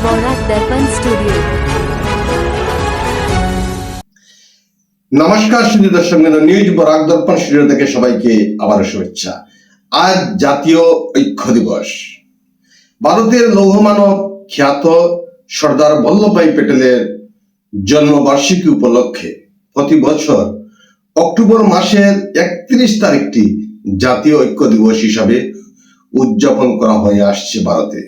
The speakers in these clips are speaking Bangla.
বরাক দর্পণ স্টুডিও। নমস্কার সুধী দর্শক, নিউজ বরাক দর্পণ স্টুডিও থেকে সবাইকে আবার শুভেচ্ছা। আজ জাতীয় ঐক্য দিবস। ভারতের লৌহমানব খ্যাত সর্দার বল্লভভাই প্যাটেলের জন্মবার্ষিকী উপলক্ষে প্রতি বছর অক্টোবর মাসের 31 তারিখটি জাতীয় ঐক্য দিবস হিসাবে উদযাপন করা হয়ে আসছে ভারতে।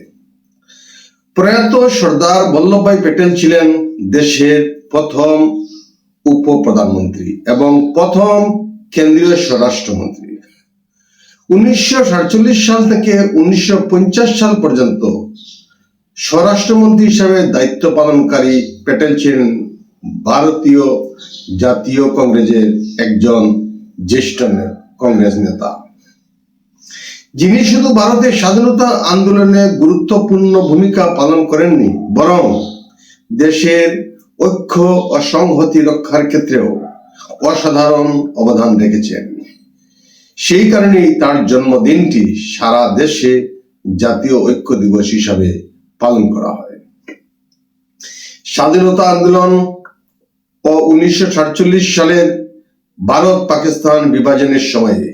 প্রয়াত সর্দার বল্লভভাই প্যাটেল ছিলেন দেশের প্রথম উপপ্রধানমন্ত্রী এবং প্রথম কেন্দ্রীয় স্বরাষ্ট্রমন্ত্রী। 1947 সাল থেকে 1950 সাল পর্যন্ত স্বরাষ্ট্রমন্ত্রী হিসাবে দায়িত্ব পালনকারী প্যাটেল ছিলেন ভারতীয় জাতীয় কংগ্রেসের একজন জ্যেষ্ঠ কংগ্রেস নেতা, যিনি শুধু ভারতের স্বাধীনতা আন্দোলনে গুরুত্বপূর্ণ ভূমিকা পালন করেননি, বরং দেশের ঐক্য ও সংহতি রক্ষার ক্ষেত্রেও অসাধারণ অবদান রেখেছেন। সেই কারণেই তার জন্মদিনটি সারা দেশে জাতীয় ঐক্য দিবস হিসাবে পালন করা হয়। স্বাধীনতা আন্দোলন ও 1947 সালের ভারত পাকিস্তান বিভাজনের সময়ে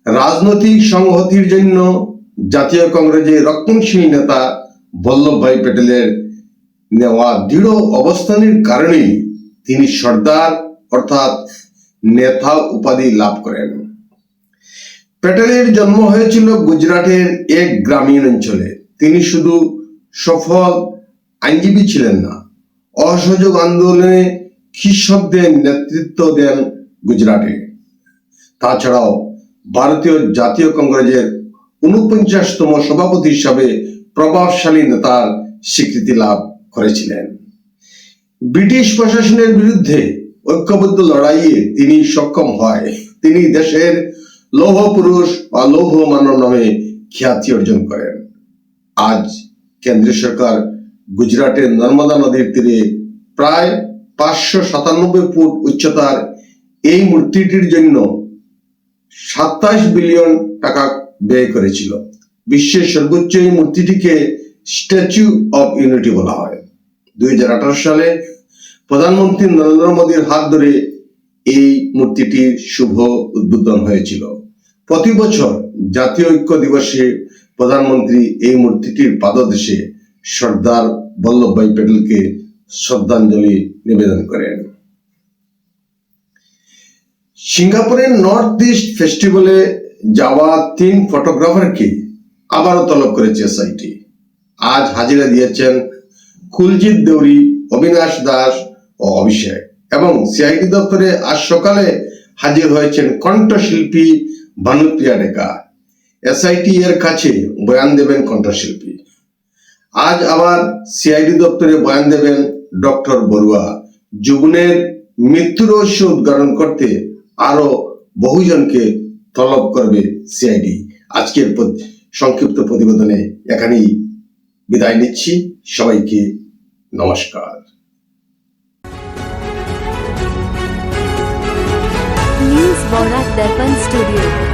রাজনৈতিক সংহতির জন্য জাতীয় কংগ্রেসের রক্ষণশীল নেতা বল্লভভাই প্যাটেলের নেওয়া দৃঢ় অবস্থানের কারণেই তিনি সর্দার অর্থাৎ নেতা উপাধি লাভ করেন। প্যাটেলের জন্ম হয়েছিল গুজরাটের এক গ্রামীণ অঞ্চলে। তিনি শুধু সফল আইনজীবী ছিলেন না, অসহযোগ আন্দোলনে কৃষকদের নেতৃত্ব দেন গুজরাটে। তাছাড়াও ভারতীয় জাতীয় কংগ্রেসের 49তম সভাপতি হিসাবে প্রভাবশালী নেতার স্বীকৃতি লাভ করেছিলেন। ব্রিটিশ প্রশাসনের বিরুদ্ধে ঐক্যবদ্ধ লড়াইয়ে তিনি সক্ষম হয়। তিনি দেশের লৌহ পুরুষ বা লৌহ মানব নামে খ্যাতি অর্জন করেন। আজ কেন্দ্রীয় সরকার গুজরাটের নর্মদা নদীর তীরে প্রায় 597 ফুট উচ্চতার এই মূর্তিটির জন্য 27 বিলিয়ন টাকা ব্যয় করেছিল। বিশ্বের সর্বোচ্চ এই মূর্তিটিকে স্ট্যাচু অফ ইউনিটি বলা হয়। 2018 সালে প্রধানমন্ত্রী নরেন্দ্র মোদীর হাত ধরে এই মূর্তিটির শুভ উদ্বোধন হয়েছিল। প্রতি বছর জাতীয় ঐক্য দিবসে প্রধানমন্ত্রী এই মূর্তিটির পাদদেশে সর্দার বল্লভভাই প্যাটেলকে শ্রদ্ধাঞ্জলি নিবেদন করেন। সিঙ্গাপুরের নর্থ ইস্ট ফেস্টিভ্যালে যাওয়া 3 ফটোগ্রাফারকে আবারও তলব করেছে এসআইটি। আজ হাজিরা দিয়েছেন কুলজিৎ দেউরি, অবিনাশ দাস ও অভিষেক, এবং সিআইডি দপ্তরে আজ সকালে হাজির হয়েছেন কণ্ঠশিল্পী ভানুপ্রিয়া ডেকা। এসআইটি এর কাছে বয়ান দেবেন কণ্ঠশিল্পী। আজ আবার সিআইডি দপ্তরে বয়ান দেবেন ডক্টর বড়ুয়া। যুবনের মৃত্যু রহস্য উদ্ঘাটন করতে আরো বহুজনকে তলব করবে সিআইডি। আজকের সংক্ষিপ্ত প্রতিবেদনে এখানেই বিদায় নিচ্ছি। সবাইকে নমস্কার। নিউজ বরাক দর্পণ স্টুডিও।